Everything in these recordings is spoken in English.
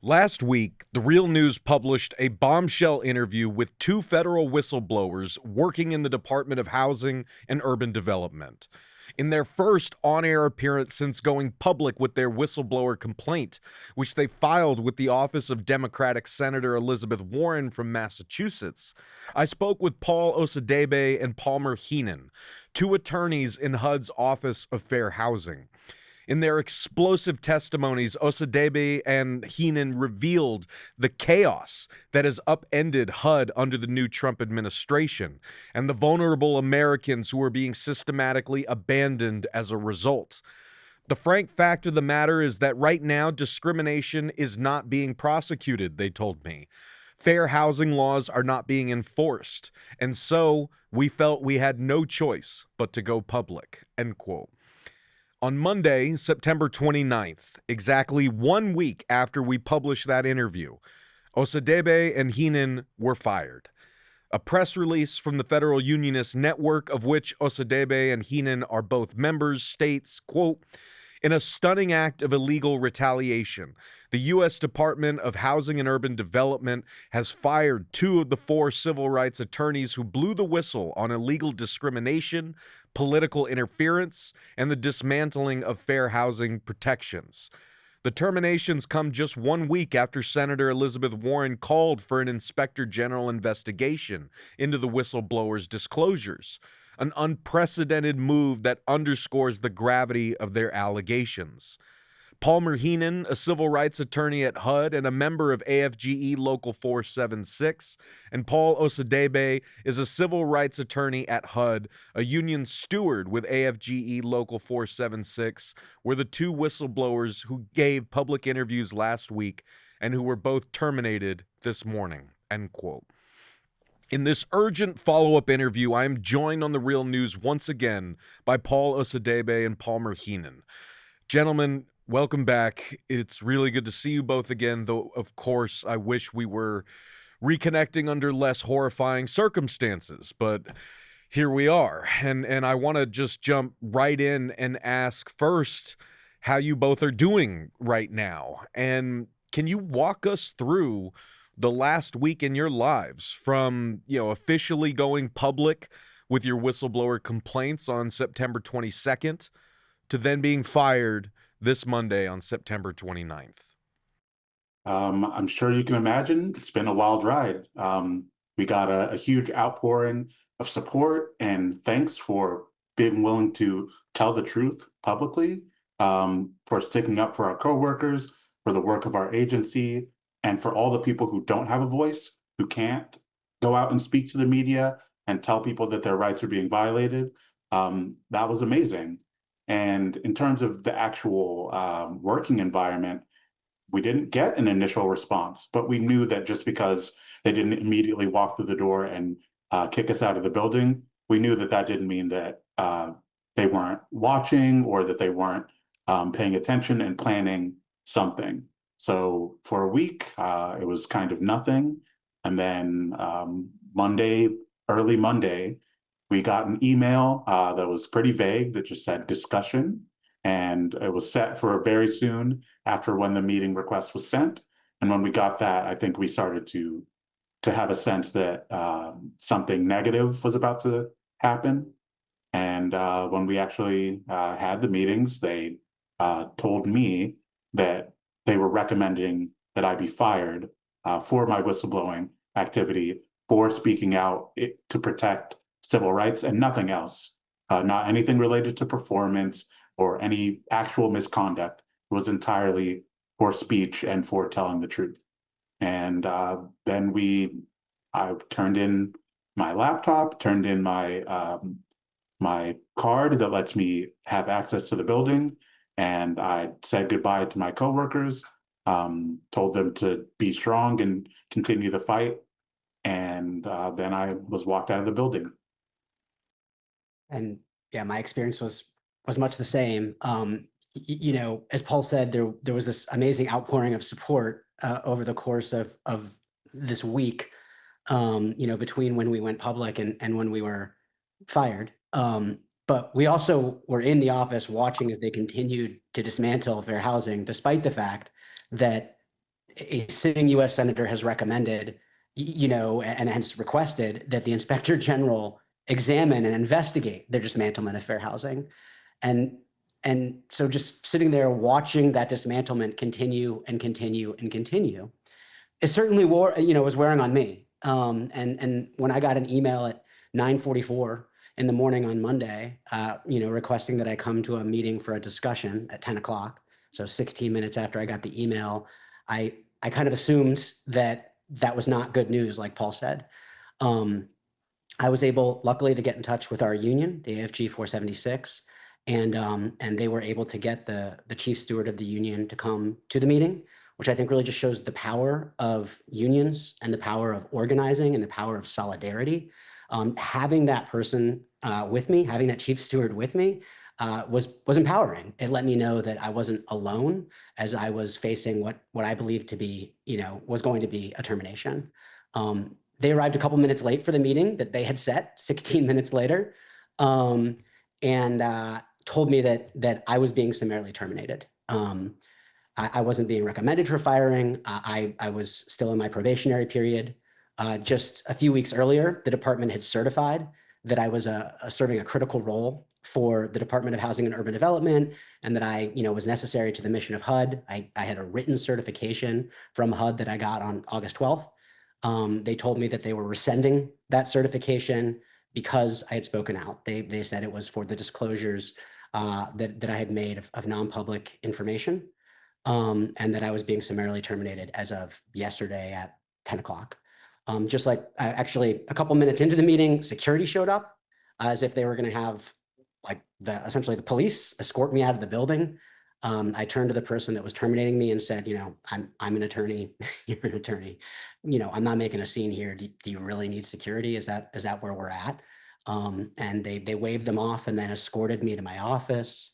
Last week, The Real News published a bombshell interview with two federal whistleblowers working in the Department of Housing and Urban Development. In their first on-air appearance since going public with their whistleblower complaint, which they filed with the office of Democratic Senator Elizabeth Warren from Massachusetts, I spoke with Paul Osadebe and Palmer Heenan, two attorneys in HUD's Office of Fair Housing. In their explosive testimonies, Osadebe and Heenan revealed the chaos that has upended HUD under the new Trump administration and the vulnerable Americans who are being systematically abandoned as a result. The frank fact of the matter is that right now, discrimination is not being prosecuted, they told me. Fair housing laws are not being enforced, and so we felt we had no choice but to go public, end quote. On Monday, September 29th, exactly 1 week after we published that interview, Osadebe and Heenan were fired. A press release from the Federal Unionist Network, of which Osadebe and Heenan are both members, states, quote, "In a stunning act of illegal retaliation, the U.S. Department of Housing and Urban Development has fired two of the four civil rights attorneys who blew the whistle on illegal discrimination, political interference, and the dismantling of fair housing protections. The terminations come just 1 week after Senator Elizabeth Warren called for an inspector general investigation into the whistleblowers' disclosures, an unprecedented move that underscores the gravity of their allegations. Palmer Heenan, a civil rights attorney at HUD and a member of AFGE Local 476, and Paul Osadebe is a civil rights attorney at HUD, a union steward with AFGE Local 476, were the two whistleblowers who gave public interviews last week and who were both terminated this morning, end quote. In this urgent follow-up interview, I am joined on The Real News once again by Paul Osadebe and Palmer Heenan. Gentlemen, welcome back. It's really good to see you both again, though, of course, I wish we were reconnecting under less horrifying circumstances, but here we are. And I want to just jump right in and ask first how you both are doing right now. And can you walk us through the last week in your lives from, officially going public with your whistleblower complaints on September 22nd to then being fired this Monday on September 29th? I'm sure you can imagine it's been a wild ride. We got a huge outpouring of support and thanks for being willing to tell the truth publicly, for sticking up for our coworkers, for the work of our agency, and for all the people who don't have a voice, who can't go out and speak to the media and tell people that their rights are being violated. That was amazing. And in terms of the actual working environment, we didn't get an initial response, but we knew that just because they didn't immediately walk through the door and kick us out of the building, we knew that that didn't mean that they weren't watching or that they weren't paying attention and planning something. So for a week, it was kind of nothing. And then early Monday, we got an email that was pretty vague that just said discussion. And it was set for very soon after when the meeting request was sent. And when we got that, I think we started to have a sense that something negative was about to happen. And when we actually had the meetings, they told me that they were recommending that I be fired for my whistleblowing activity, for speaking out to protect civil rights and nothing else, not anything related to performance or any actual misconduct. It was entirely for speech and for telling the truth. And then I turned in my laptop, turned in my card that lets me have access to the building, and I said goodbye to my coworkers, told them to be strong and continue the fight, and then I was walked out of the building. And yeah, my experience was much the same. As Paul said, there was this amazing outpouring of support over the course of this week, between when we went public and when we were fired. But we also were in the office watching as they continued to dismantle fair housing, despite the fact that a sitting U.S. senator has recommended, and has requested that the inspector general examine and investigate their dismantlement of fair housing. And so just sitting there watching that dismantlement continue and continue and continue, it certainly was wearing on me. And when I got an email at 9:44 in the morning on Monday, requesting that I come to a meeting for a discussion at 10 o'clock, so 16 minutes after I got the email, I kind of assumed that was not good news, like Paul said. I was able, luckily, to get in touch with our union, the AFG 476, and they were able to get the chief steward of the union to come to the meeting, which I think really just shows the power of unions and the power of organizing and the power of solidarity. Having that person with me, having that chief steward with me, was empowering. It let me know that I wasn't alone as I was facing what I believed to be, was going to be a termination. They arrived a couple minutes late for the meeting that they had set 16 minutes later, and told me that I was being summarily terminated. I wasn't being recommended for firing. I was still in my probationary period. Just a few weeks earlier, the department had certified that I was serving a critical role for the Department of Housing and Urban Development, and that I, was necessary to the mission of HUD. I had a written certification from HUD that I got on August 12th. They told me that they were rescinding that certification because I had spoken out. They said it was for the disclosures that I had made of non-public information, and that I was being summarily terminated as of yesterday at 10 o'clock. Just like actually a couple minutes into the meeting, security showed up as if they were going to have essentially the police escort me out of the building. I turned to the person that was terminating me and said, I'm an attorney, you're an attorney, I'm not making a scene here. Do you really need security? Is that where we're at? And they waved them off and then escorted me to my office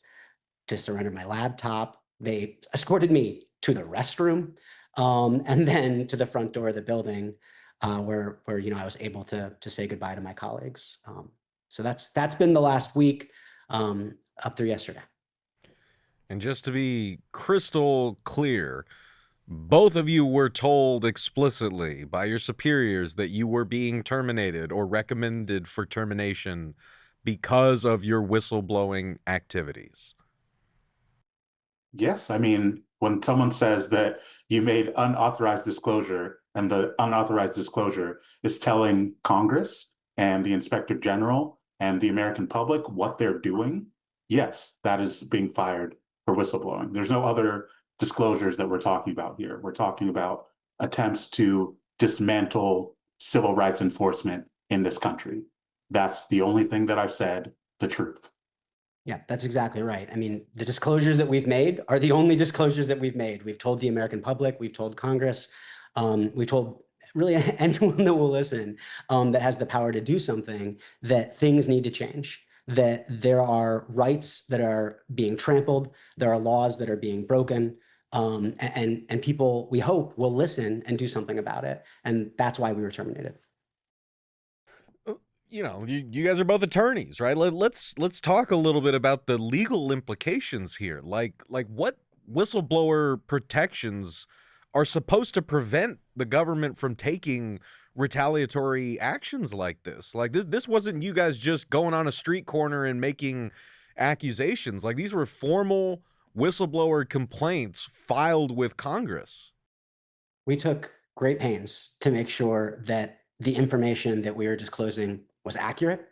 to surrender my laptop. They escorted me to the restroom, and then to the front door of the building, where I was able to say goodbye to my colleagues. So that's been the last week, up through yesterday. And just to be crystal clear, both of you were told explicitly by your superiors that you were being terminated or recommended for termination because of your whistleblowing activities. Yes, I mean, when someone says that you made unauthorized disclosure and the unauthorized disclosure is telling Congress and the Inspector General and the American public what they're doing, yes, that is being fired for whistleblowing. There's no other disclosures that we're talking about here. We're talking about attempts to dismantle civil rights enforcement in this country. That's the only thing that I've said, the truth. Yeah, that's exactly right. I mean, the disclosures that we've made are the only disclosures that we've made. We've told the American public, we've told Congress, we've told really anyone that will listen, that has the power to do something, that things need to change, that there are rights that are being trampled, there are laws that are being broken, and people, we hope, will listen and do something about it. And that's why we were terminated. You guys are both attorneys, right? Let's talk a little bit about the legal implications here. Like what whistleblower protections are supposed to prevent the government from taking retaliatory actions like this. Like this wasn't you guys just going on a street corner and making accusations. Like these were formal whistleblower complaints filed with Congress. We took great pains to make sure that the information that we were disclosing was accurate.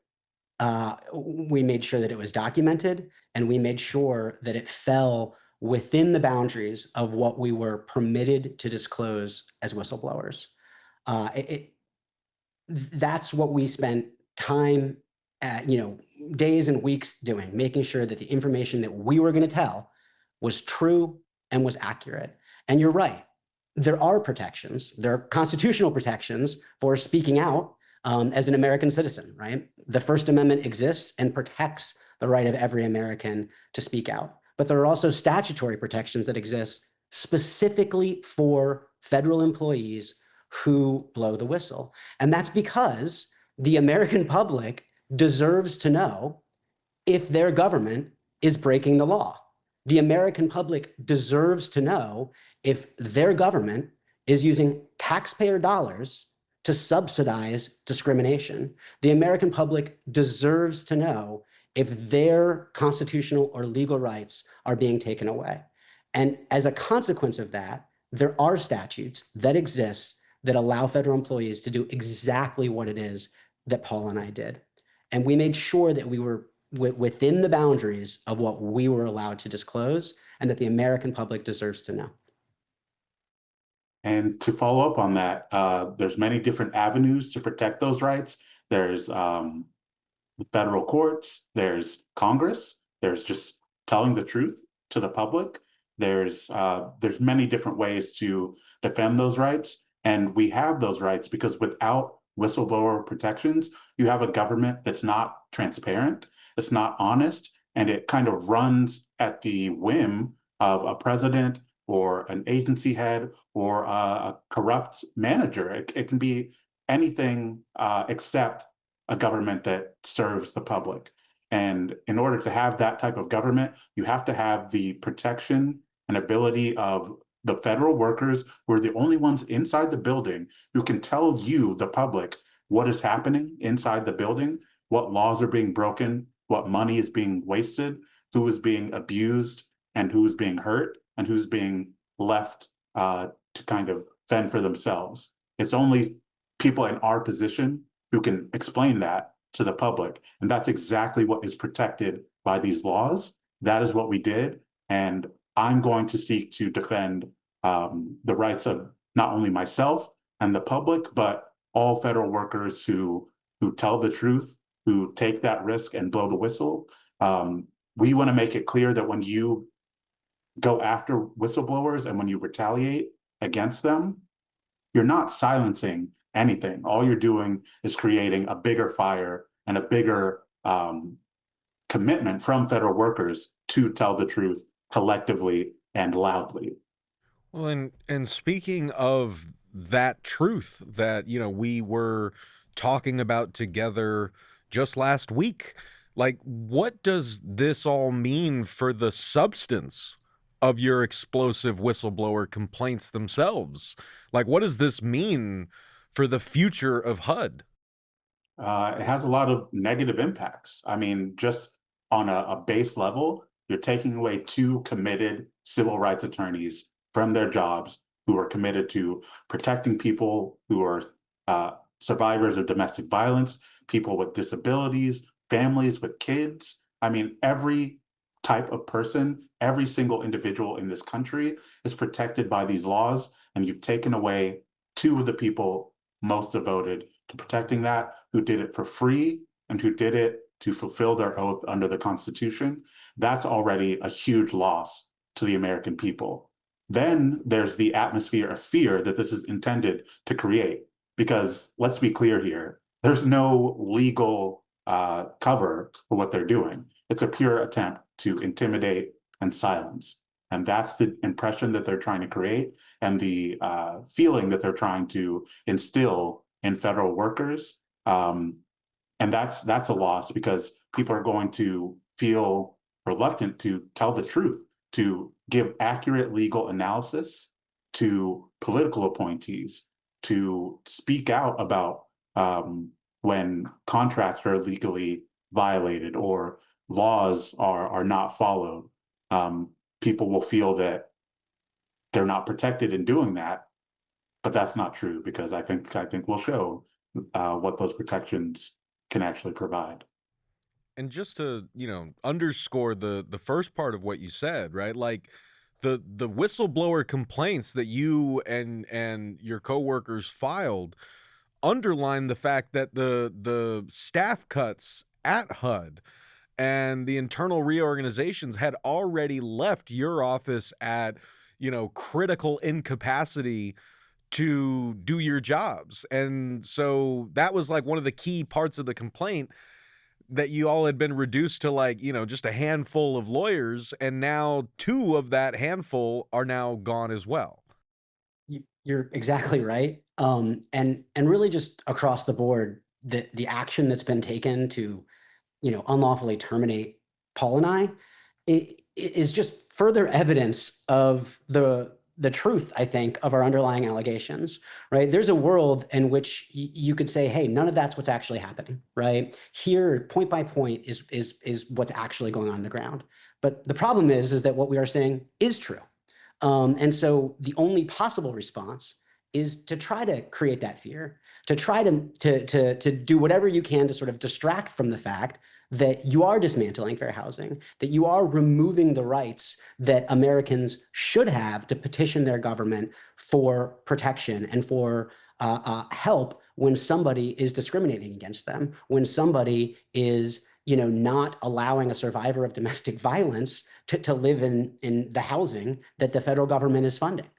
We made sure that it was documented, and we made sure that it fell within the boundaries of what we were permitted to disclose as whistleblowers. That's what we spent time, days and weeks doing, making sure that the information that we were going to tell was true and was accurate. And you're right, there are protections, there are constitutional protections for speaking out as an American citizen, right? The First Amendment exists and protects the right of every American to speak out. But there are also statutory protections that exist specifically for federal employees who blow the whistle. And that's because the American public deserves to know if their government is breaking the law. The American public deserves to know if their government is using taxpayer dollars to subsidize discrimination. The American public deserves to know if their constitutional or legal rights are being taken away. And as a consequence of that, there are statutes that exist that allow federal employees to do exactly what it is that Paul and I did. And we made sure that we were within the boundaries of what we were allowed to disclose and that the American public deserves to know. And to follow up on that, there's many different avenues to protect those rights. There's the federal courts, there's Congress, there's just telling the truth to the public. There's many different ways to defend those rights. And we have those rights because without whistleblower protections, you have a government that's not transparent, it's not honest, and it kind of runs at the whim of a president or an agency head or a corrupt manager. It can be anything except a government that serves the public. And in order to have that type of government, you have to have the protection and ability of the federal workers who are the only ones inside the building who can tell you, the public, what is happening inside the building, what laws are being broken, what money is being wasted, who is being abused, and who's being hurt, and who's being left to kind of fend for themselves. It's only people in our position who can explain that to the public. And that's exactly what is protected by these laws. That is what we did. And I'm going to seek to defend the rights of not only myself and the public, but all federal workers who tell the truth, who take that risk and blow the whistle. We want to make it clear that when you go after whistleblowers and when you retaliate against them, you're not silencing anything. All you're doing is creating a bigger fire and a bigger commitment from federal workers to tell the truth collectively and loudly. Well, and speaking of that truth that, we were talking about together just last week, like, what does this all mean for the substance of your explosive whistleblower complaints themselves? Like, what does this mean for the future of HUD? It has a lot of negative impacts. I mean, just on a base level, you're taking away two committed civil rights attorneys from their jobs who are committed to protecting people who are survivors of domestic violence, people with disabilities, families with kids. I mean, every type of person, every single individual in this country is protected by these laws, and you've taken away two of the people most devoted to protecting that, who did it for free and who did it to fulfill their oath under the Constitution. That's already a huge loss to the American people. Then there's the atmosphere of fear that this is intended to create, because let's be clear here, there's no legal cover for what they're doing. It's a pure attempt to intimidate and silence. And that's the impression that they're trying to create, and the feeling that they're trying to instill in federal workers. And that's a loss, because people are going to feel reluctant to tell the truth, to give accurate legal analysis to political appointees, to speak out about when contracts are legally violated or laws are not followed. People will feel that they're not protected in doing that, but that's not true, because I think we'll show what those protections can actually provide. And just to, underscore the first part of what you said, right? Like, the whistleblower complaints that you and your coworkers filed underline the fact that the staff cuts at HUD and the internal reorganizations had already left your office at, critical incapacity to do your jobs. And so that was like one of the key parts of the complaint, that you all had been reduced to, like, just a handful of lawyers, and now two of that handful are now gone as well. You're exactly right. And really just across the board, the action that's been taken to, unlawfully terminate Paul and I, it is just further evidence of the the truth, I think, of our underlying allegations, right? There's a world in which you could say, hey, none of that's what's actually happening, right? Here, point by point is what's actually going on the ground. But the problem is that what we are saying is true. And so the only possible response is to try to create that fear, to try to do whatever you can to sort of distract from the fact that you are dismantling fair housing, that you are removing the rights that Americans should have to petition their government for protection and for help when somebody is discriminating against them, when somebody is not allowing a survivor of domestic violence to live in the housing that the federal government is funding.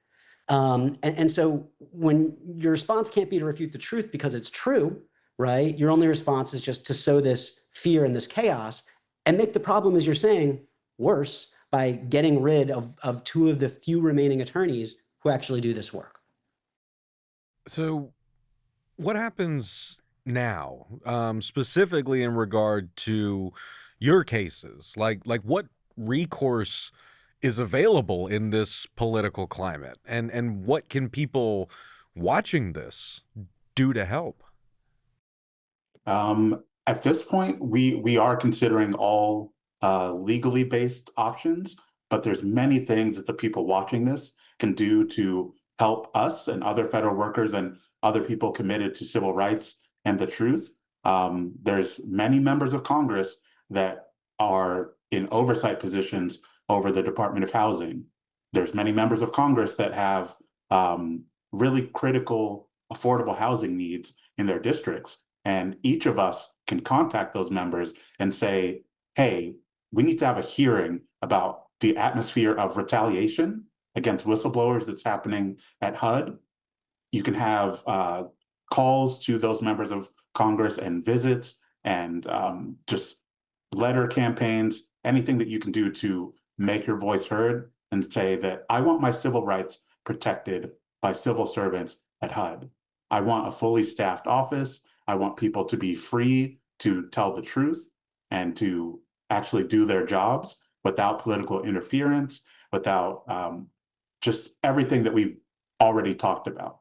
And so when your response can't be to refute the truth because it's true, right? Your only response is just to sow this fear and this chaos and make the problem, as you're saying, worse by getting rid of two of the few remaining attorneys who actually do this work. So what happens now, specifically in regard to your cases? Like what recourse is available in this political climate, and what can people watching this do to help? At this point, we are considering all legally based options, but there's many things that the people watching this can do to help us and other federal workers and other people committed to civil rights and the truth. There's many members of Congress that are in oversight positions over the Department of Housing. There's many members of Congress that have really critical affordable housing needs in their districts. And each of us can contact those members and say, hey, we need to have a hearing about the atmosphere of retaliation against whistleblowers that's happening at HUD. You can have calls to those members of Congress and visits and just letter campaigns, anything that you can do to make your voice heard and say that I want my civil rights protected by civil servants at HUD. I want a fully staffed office. I want people to be free to tell the truth and to actually do their jobs without political interference, without just everything that we've already talked about.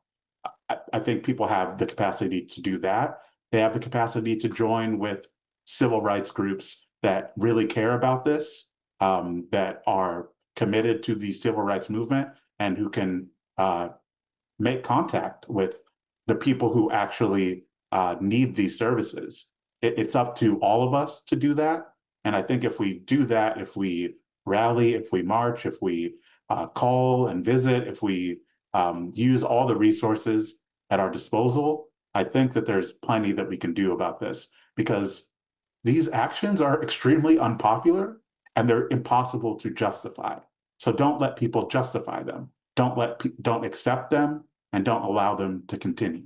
I think people have the capacity to do that. They have the capacity to join with civil rights groups that really care about this, that are committed to the civil rights movement, and who can make contact with the people who actually need these services. It's up to all of us to do that. And I think if we do that, if we rally, if we march, if we call and visit, if we use all the resources at our disposal, I think that there's plenty that we can do about this, because these actions are extremely unpopular and they're impossible to justify. So don't let people justify them. Don't accept them, and don't allow them to continue.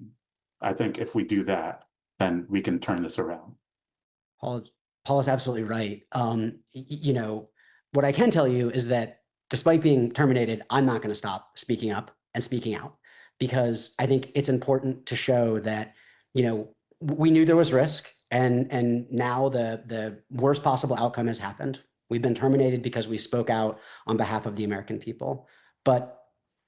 I think if we do that, then we can turn this around. Paul is absolutely right. What I can tell you is that despite being terminated, I'm not going to stop speaking up and speaking out, because I think it's important to show that, we knew there was risk, and now the worst possible outcome has happened. We've been terminated because we spoke out on behalf of the American people. But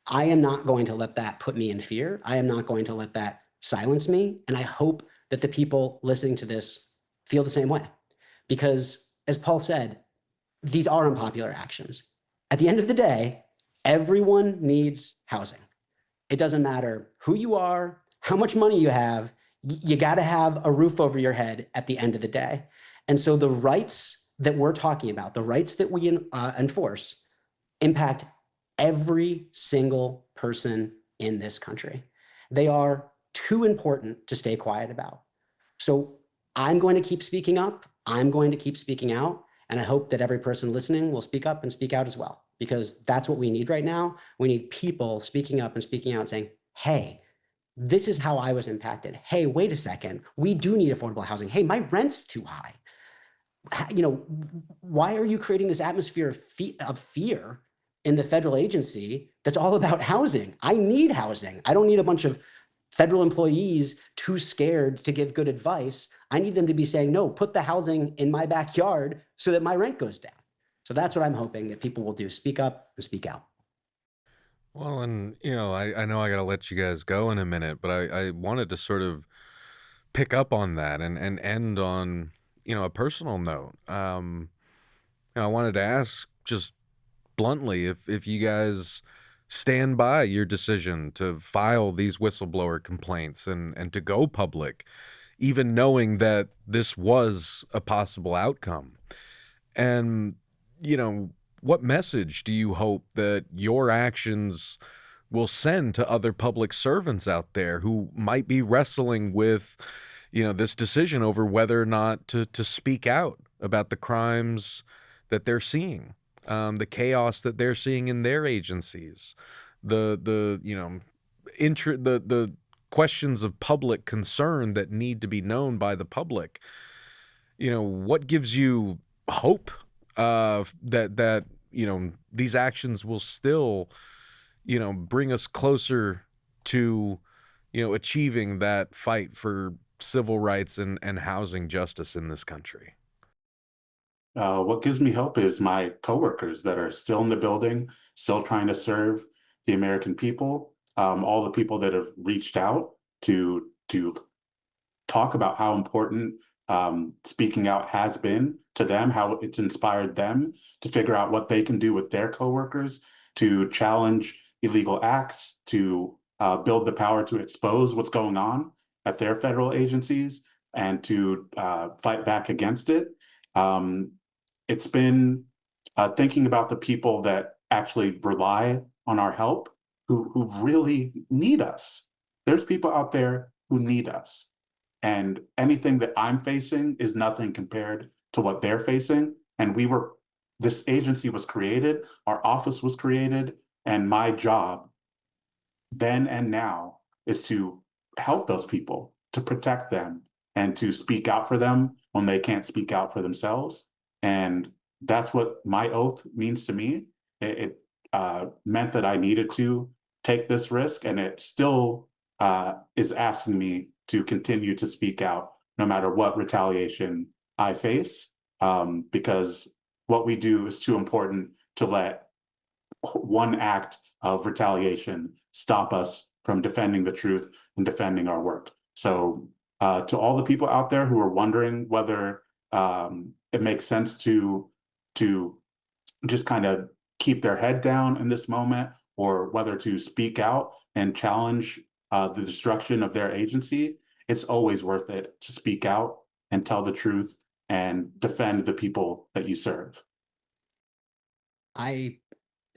I am not going to let that put me in fear. I am not going to let that silence me. And I hope that the people listening to this feel the same way. Because, as Paul said, these are unpopular actions. At the end of the day, everyone needs housing. It doesn't matter who you are, how much money you have, you got to have a roof over your head at the end of the day. And so the rights that we're talking about, the rights that we enforce, impact every single person in this country. They are too important to stay quiet about. So I'm going to keep speaking up. I'm going to keep speaking out. And I hope that every person listening will speak up and speak out as well, because that's what we need right now. We need people speaking up and speaking out and saying, hey, this is how I was impacted. Hey, wait a second. We do need affordable housing. Hey, my rent's too high. Why are you creating this atmosphere of fear in the federal agency that's all about housing? I need housing. I don't need a bunch of federal employees too scared to give good advice. I need them to be saying, no, put the housing in my backyard so that my rent goes down. So that's what I'm hoping that people will do. Speak up and speak out. Well, and I know I got to let you guys go in a minute, but I wanted to sort of pick up on that and end on, a personal note. I wanted to ask just bluntly if you guys stand by your decision to file these whistleblower complaints and to go public, even knowing that this was a possible outcome. And, what message do you hope that your actions will send to other public servants out there who might be wrestling with, this decision over whether or not to speak out about the crimes that they're seeing, the chaos that they're seeing in their agencies, the questions of public concern that need to be known by the public. What gives you hope that these actions will still bring us closer to achieving that fight for civil rights and housing justice in this country? What gives me hope is my coworkers that are still in the building, still trying to serve the American people. All the people that have reached out to talk about how important speaking out has been to them, how it's inspired them to figure out what they can do with their coworkers to challenge illegal acts, to build the power to expose what's going on at their federal agencies and to fight back against it. It's been thinking about the people that actually rely on our help, who really need us. There's people out there who need us. And anything that I'm facing is nothing compared to what they're facing. And this agency was created, our office was created, and my job then and now is to help those people, to protect them, and to speak out for them when they can't speak out for themselves. And that's what my oath means to me. It meant that I needed to take this risk, and it still is asking me to continue to speak out no matter what retaliation I face, because what we do is too important to let one act of retaliation stop us from defending the truth and defending our work. So to all the people out there who are wondering whether it makes sense to just kind of keep their head down in this moment, or whether to speak out and challenge the destruction of their agency, it's always worth it to speak out and tell the truth and defend the people that you serve. I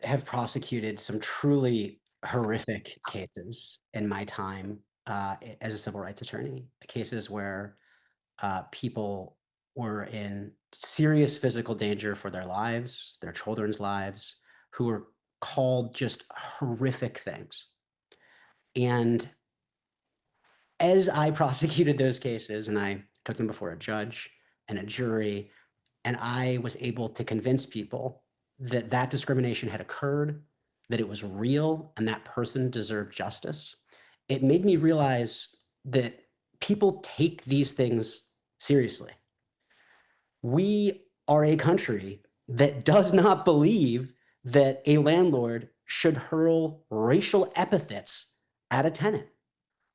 have prosecuted some truly horrific cases in my time as a civil rights attorney, cases where people were in serious physical danger for their lives, their children's lives, who were called just horrific things. And as I prosecuted those cases and I took them before a judge and a jury, and I was able to convince people that that discrimination had occurred, that it was real, and that person deserved justice, it made me realize that people take these things seriously. We are a country that does not believe that a landlord should hurl racial epithets at a tenant.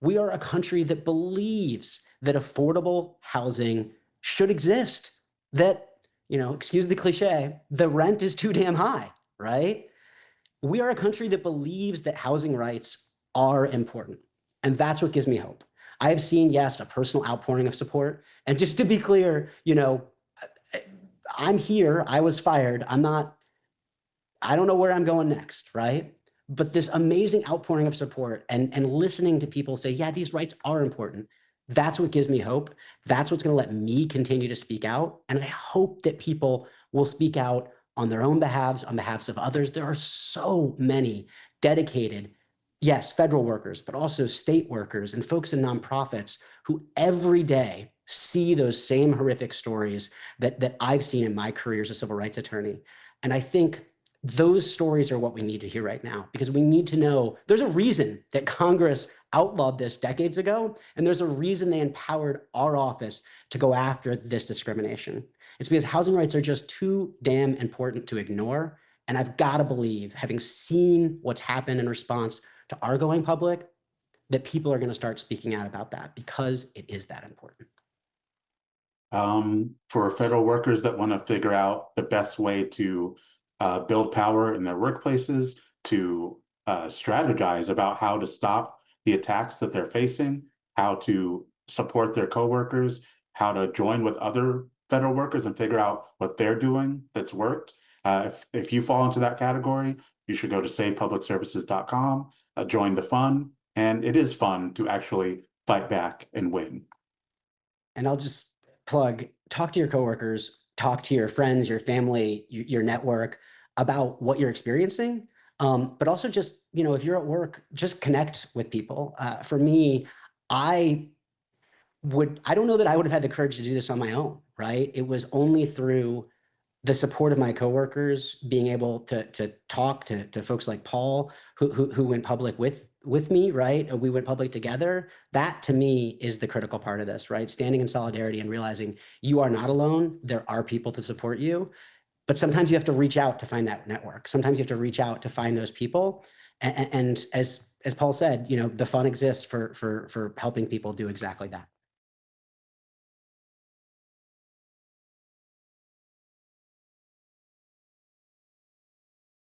We are a country that believes that affordable housing should exist, that, excuse the cliche, the rent is too damn high, right? We are a country that believes that housing rights are important. And that's what gives me hope. I have seen, yes, a personal outpouring of support. And just to be clear, I'm here, I was fired. I don't know where I'm going next, right? But this amazing outpouring of support and listening to people say, yeah, these rights are important. That's what gives me hope. That's what's going to let me continue to speak out. And I hope that people will speak out on their own behalves, on behalf of others. There are so many dedicated, yes, federal workers, but also state workers and folks in nonprofits who every day see those same horrific stories that I've seen in my career as a civil rights attorney. And I think those stories are what we need to hear right now, because we need to know there's a reason that Congress outlawed this decades ago, and there's a reason they empowered our office to go after this discrimination. It's because housing rights are just too damn important to ignore, And I've got to believe, having seen what's happened in response to our going public, that people are going to start speaking out about that because it is that important. For federal workers that want to figure out the best way to build power in their workplaces, to strategize about how to stop the attacks that they're facing, how to support their coworkers, how to join with other federal workers and figure out what they're doing that's worked. If you fall into that category, you should go to savepublicservices.com, join the fun, and it is fun to actually fight back and win. And I'll just plug, talk to your coworkers, talk to your friends, your family, your network about what you're experiencing. But also just, if you're at work, just connect with people. For me, I don't know that I would have had the courage to do this on my own, right? It was only through the support of my coworkers, being able to talk to folks like Paul, who went public with me, right? We went public together. That to me is the critical part of this, right? Standing in solidarity and realizing you are not alone. There are people to support you, but sometimes you have to reach out to find that network. Sometimes you have to reach out to find those people. And as Paul said, the fun exists for helping people do exactly that.